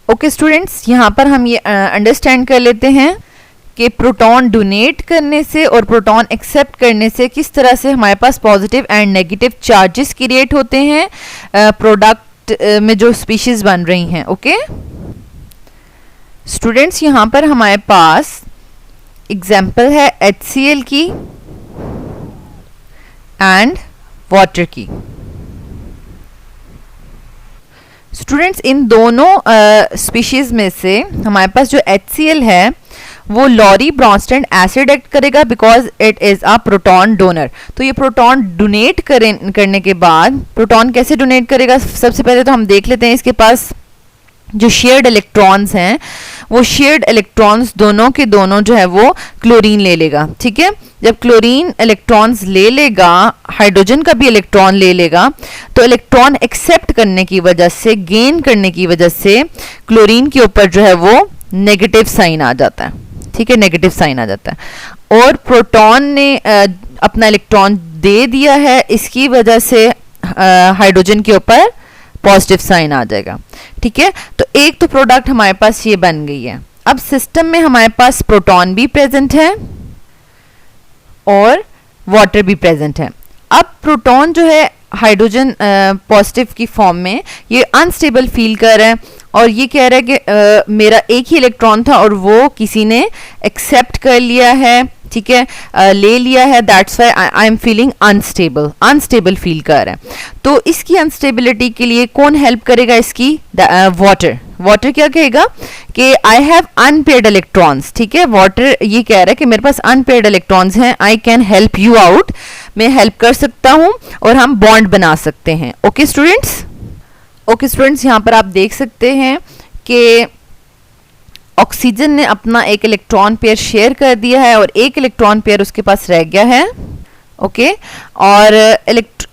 Okay students, यहाँ पर हम ये अंडरस्टैंड कर लेते हैं कि प्रोटॉन डोनेट करने से और प्रोटॉन एक्सेप्ट करने से किस तरह से हमारे पास positive and negative charges create होते हैं प्रोडक्ट में जो स्पीशीज बन रही हैं। ओके स्टूडेंट्स, यहाँ पर हमारे पास एग्जाम्पल है HCl की एंड वाटर की। स्टूडेंट्स, इन दोनों स्पीशीज में से हमारे पास जो HCl है वो लॉरी ब्रॉन्स्टन एसिड एक्ट करेगा because it is a proton donor. तो ये प्रोटॉन डोनेट करने के बाद प्रोटॉन कैसे डोनेट करेगा, सबसे पहले तो हम देख लेते हैं इसके पास जो शेयर्ड इलेक्ट्रॉन्स हैं वो शेयर्ड इलेक्ट्रॉन्स दोनों के दोनों जो है वो क्लोरीन ले लेगा। ठीक है, जब क्लोरीन इलेक्ट्रॉन्स ले लेगा, हाइड्रोजन का भी इलेक्ट्रॉन ले लेगा, तो इलेक्ट्रॉन एक्सेप्ट करने की वजह से, गेन करने की वजह से क्लोरीन के ऊपर जो है वो नेगेटिव साइन आ जाता है। ठीक है, नेगेटिव साइन आ जाता है और प्रोटॉन ने अपना इलेक्ट्रॉन दे दिया है, इसकी वजह से हाइड्रोजन के ऊपर पॉजिटिव साइन आ जाएगा। ठीक है, तो एक तो प्रोडक्ट हमारे पास ये बन गई है। अब सिस्टम में हमारे पास प्रोटॉन भी प्रेजेंट है और वाटर भी प्रेजेंट है। अब प्रोटॉन जो है हाइड्रोजन पॉजिटिव की फॉर्म में ये अनस्टेबल फील कर रहा है और ये कह रहा है कि मेरा एक ही इलेक्ट्रॉन था और वो किसी ने एक्सेप्ट कर लिया है। ठीक है, ले लिया है, that's why I am feeling unstable feel कर रहा है। तो इसकी अनस्टेबिलिटी के लिए कौन हेल्प करेगा इसकी? वाटर क्या कहेगा कि आई हैव अनपेयर्ड इलेक्ट्रॉन्स। ठीक है, वाटर ये कह रहा है कि मेरे पास अनपेयर्ड इलेक्ट्रॉन्स हैं, I can help you out, मैं हेल्प कर सकता हूं और हम बॉन्ड बना सकते हैं। ओके स्टूडेंट्स, यहाँ पर आप देख सकते हैं कि ऑक्सीजन ने अपना एक इलेक्ट्रॉन पेयर शेयर कर दिया है और एक इलेक्ट्रॉन पेयर उसके पास रह गया है। ओके, और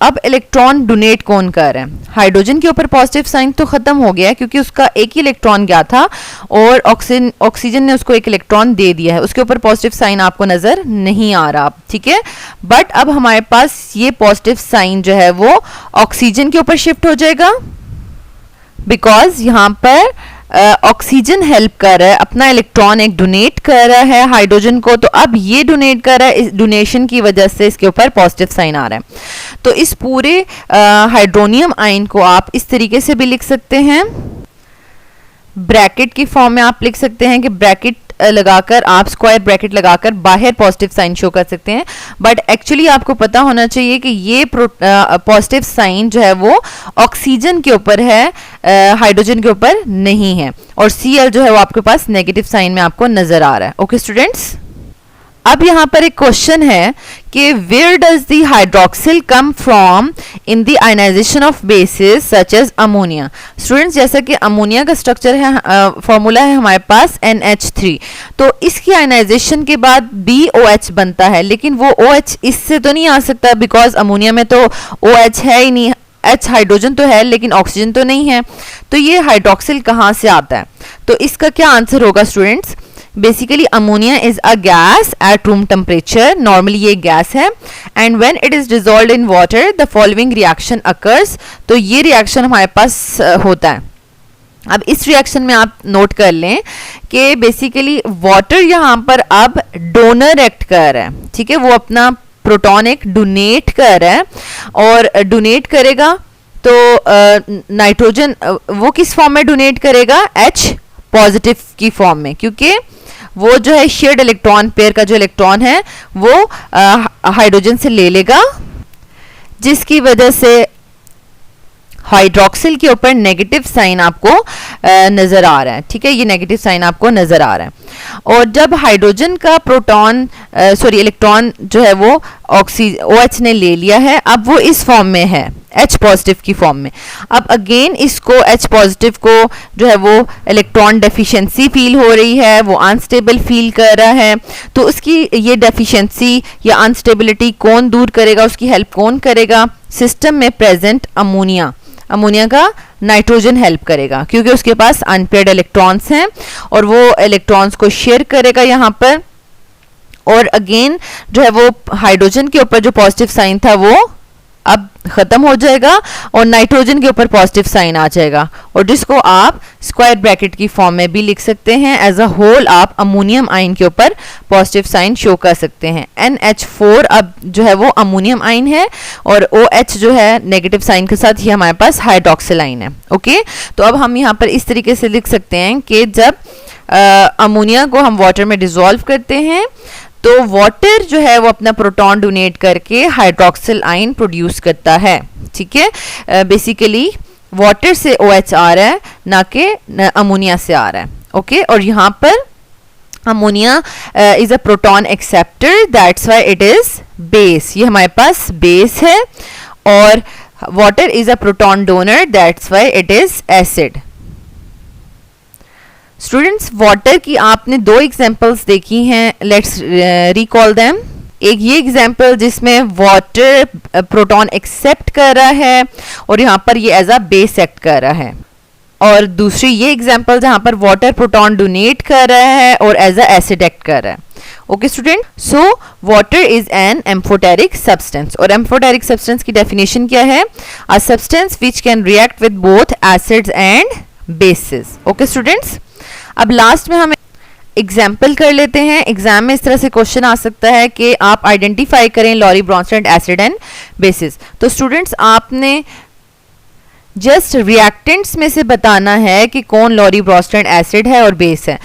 अब इलेक्ट्रॉन डोनेट कौन कर रहा है? हाइड्रोजन के ऊपर पॉजिटिव साइन तो खत्म हो गया है क्योंकि उसका एक ही इलेक्ट्रॉन गया था और ऑक्सीजन ने उसको एक इलेक्ट्रॉन दे दिया है, उसके ऊपर पॉजिटिव साइन आपको नजर नहीं आ रहा। ठीक है, बट अब हमारे पास ये पॉजिटिव साइन जो है वो ऑक्सीजन के ऊपर शिफ्ट हो जाएगा बिकॉज यहाँ पर ऑक्सीजन हेल्प कर रहा है, अपना इलेक्ट्रॉन एक डोनेट कर रहा है हाइड्रोजन को, तो अब ये डोनेट कर रहा है, इस डोनेशन की वजह से इसके ऊपर पॉजिटिव साइन आ रहा है। तो इस पूरे हाइड्रोनियम आयन को आप इस तरीके से भी लिख सकते हैं, ब्रैकेट की फॉर्म में आप लिख सकते हैं कि ब्रैकेट लगाकर आप स्क्वायर ब्रैकेट लगाकर बाहर पॉजिटिव साइन शो कर सकते हैं, बट एक्चुअली आपको पता होना चाहिए कि ये पॉजिटिव साइन जो है वो ऑक्सीजन के ऊपर है, हाइड्रोजन के ऊपर नहीं है, और Cl जो है वो आपके पास नेगेटिव साइन में आपको नजर आ रहा है। ओके स्टूडेंट्स, अब यहाँ पर एक क्वेश्चन है कि where does the hydroxyl come from in the ionization of bases such as ammonia. Students, जैसा कि अमोनिया का स्ट्रक्चर है, फॉर्मूला है हमारे पास NH3, तो इसकी आयनाइजेशन के बाद BOH बनता है, लेकिन वो OH इससे तो नहीं आ सकता बिकॉज अमोनिया में तो OH है ही नहीं, H हाइड्रोजन तो है लेकिन ऑक्सीजन तो नहीं है, तो ये हाइड्रोक्सिल कहाँ से आता है? तो इसका क्या आंसर होगा students? Basically ammonia is a gas at room temperature, normally ये गैस है, and when it is dissolved in water the following reaction occurs. तो ये रिएक्शन हमारे पास होता है। अब इस रिएक्शन में आप नोट कर लें कि बेसिकली वाटर यहाँ पर अब डोनर एक्ट कर रहा है। ठीक है, वो अपना प्रोटॉन एक डोनेट कर रहा है और डोनेट करेगा तो नाइट्रोजन वो किस फॉर्म में डोनेट करेगा? H पॉजिटिव की फॉर्म में, क्योंकि वो जो है शेयर्ड इलेक्ट्रॉन पेयर का जो इलेक्ट्रॉन है वो हाइड्रोजन से ले लेगा, जिसकी वजह से हाइड्रोक्सिल के ऊपर नेगेटिव साइन आपको नजर आ रहा है। ठीक है, ये नेगेटिव साइन आपको नजर आ रहा है। और जब हाइड्रोजन का इलेक्ट्रॉन जो है वो OH ने ले लिया है, अब वो इस फॉर्म में है, H पॉजिटिव की फॉर्म में। अब अगेन इसको H पॉजिटिव को जो है वो इलेक्ट्रॉन डेफिशिएंसी फील हो रही है, वो अनस्टेबल फील कर रहा है, तो उसकी ये डेफिशिएंसी या अनस्टेबिलिटी कौन दूर करेगा, उसकी हेल्प कौन करेगा? सिस्टम में प्रेजेंट अमोनिया का नाइट्रोजन हेल्प करेगा क्योंकि उसके पास अनपेयर्ड इलेक्ट्रॉन्स हैं और वो इलेक्ट्रॉन्स को शेयर करेगा यहाँ पर, और अगेन जो है वो हाइड्रोजन के ऊपर जो पॉजिटिव साइन था वो अब खत्म हो जाएगा और नाइट्रोजन के ऊपर पॉजिटिव साइन आ जाएगा, और जिसको आप स्क्वायर ब्रैकेट की फॉर्म में भी लिख सकते हैं। एज अ होल आप अमोनियम आयन के ऊपर पॉजिटिव साइन शो कर सकते हैं। NH4 अब जो है वो अमोनियम आयन है, और OH जो है नेगेटिव साइन के साथ, ये हमारे पास हाइड्रोक्सिल आयन है। ओके, तो अब हम यहाँ पर इस तरीके से लिख सकते हैं कि जब अमोनिया को हम वाटर में डिसॉल्व करते हैं तो वाटर जो है वो अपना प्रोटॉन डोनेट करके हाइड्रोक्सिल आयन प्रोड्यूस करता है। ठीक है, बेसिकली वाटर से OH आ रहा है, ना कि अमोनिया से आ रहा है। ओके, और यहाँ पर ammonia is a proton acceptor, that's why it is base. ये हमारे पास बेस है, और water is a proton donor, that's why it is acid. Students, water की आपने दो एग्जांपल्स देखी हैं, लेट्स रिकॉल देम। एक ये एग्जांपल जिसमें वाटर प्रोटॉन एक्सेप्ट कर रहा है और यहाँ पर ये एज अ बेस एक्ट कर रहा है, और दूसरी ये एग्जांपल जहाँ पर वाटर प्रोटॉन डोनेट कर रहा है और एज अ एसिड एक्ट कर रहा है। Okay student, so water is an amphoteric substance, और एम्फोटेरिक सब्सटेंस की डेफिनेशन क्या है? A substance which can react with both acids and bases. Okay students, अब लास्ट में हम एग्जाम्पल कर लेते हैं। एग्जाम में इस तरह से क्वेश्चन आ सकता है कि आप आइडेंटिफाई करें Lowry Bronsted acid and bases. तो स्टूडेंट्स, आपने जस्ट रिएक्टेंट्स में से बताना है कि कौन लॉरी ब्रॉन्स्टेड एसिड है और बेस है।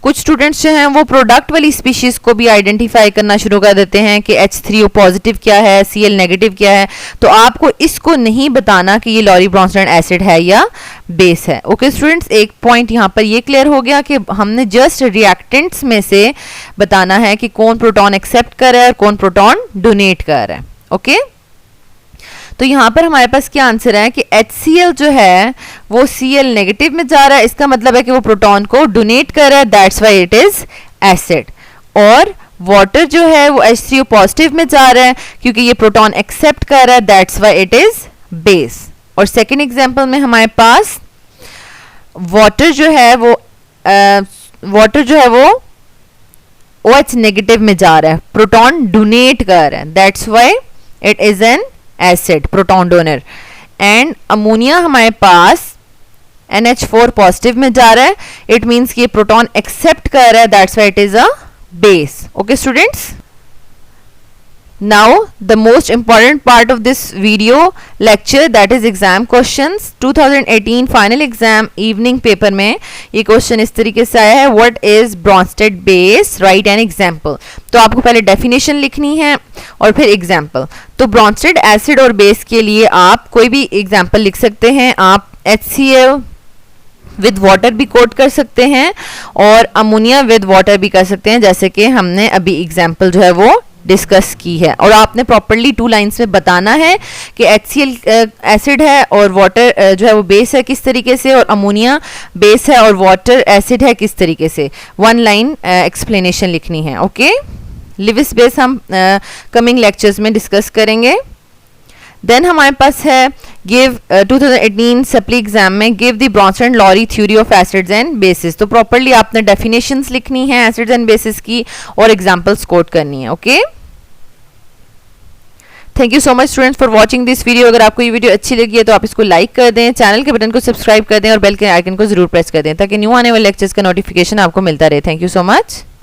कुछ स्टूडेंट्स जो हैं वो प्रोडक्ट वाली स्पीशीज को भी आइडेंटिफाई करना शुरू कर देते हैं कि H3O पॉजिटिव क्या है, Cl नेगेटिव क्या है। तो आपको इसको नहीं बताना कि ये लॉरी ब्रॉन्स्टेड एसिड है या बेस है। ओके स्टूडेंट्स, एक पॉइंट यहाँ पर ये क्लियर हो गया कि हमने जस्ट रिएक्टेंट्स में से बताना है कि कौन प्रोटॉन एक्सेप्ट कर रहा है और कौन प्रोटॉन डोनेट कर रहा है। ओके, तो यहाँ पर हमारे पास क्या आंसर है कि HCl जो है वो Cl नेगेटिव में जा रहा है, इसका मतलब है कि वो प्रोटॉन को डोनेट कर रहा है, that's why it is acid. और वाटर जो है वो H3O पॉजिटिव में जा रहा है क्योंकि ये प्रोटॉन एक्सेप्ट कर रहा है, that's why it is base. और सेकेंड एग्जाम्पल में हमारे पास वाटर जो है वो OH नेगेटिव में जा रहा है, प्रोटॉन डोनेट कर रहा है, that's why it is an acid, proton donor. And ammonia हमारे पास NH4 पॉजिटिव में जा रहा है, इट मींस कि ये प्रोटॉन एक्सेप्ट कर रहा है, that's why it is a base. Okay students, now the most important part of this video lecture, that is exam questions. 2018 final exam evening paper में ये क्वेश्चन इस तरीके से आया है, what is Brønsted base, right an example. तो आपको पहले डेफिनेशन लिखनी है और फिर एग्जाम्पल। तो ब्रॉन्स्टेड एसिड और बेस के लिए आप कोई भी एग्जाम्पल लिख सकते हैं। आप HCl विद वाटर भी कोट कर सकते हैं और अमोनिया विद वाटर भी कर सकते हैं, जैसे कि हमने अभी एग्जाम्पल जो है वो डिस्कस की है। और आपने प्रॉपर्ली 2 लाइंस में बताना है कि HCl एसिड है और वाटर जो है वो बेस है किस तरीके से, और अमोनिया बेस है और वाटर एसिड है किस तरीके से। 1 लाइन एक्सप्लेनेशन लिखनी है। ओके, लिविस बेस हम कमिंग लेक्चर्स में डिस्कस करेंगे। देन हमारे पास है गिव 2018 सप्ली एग्जाम में give the Bronsted Lowry theory of acids and bases. तो प्रॉपर्ली आपने डेफिनेशंस लिखनी है एसिड्स एंड बेसिस की और एग्जांपल्स कोट करनी है। Okay, thank you so much students for watching this video. अगर आपको ये वीडियो अच्छी लगी है तो आप इसको लाइक कर दें, चैनल के बटन को सब्सक्राइब कर दें और बेल के आइकन को जरूर प्रेस कर दें ताकि न्यू आने वाले लेक्चर्स का नोटिफिकेशन आपको मिलता रहे। Thank you so much.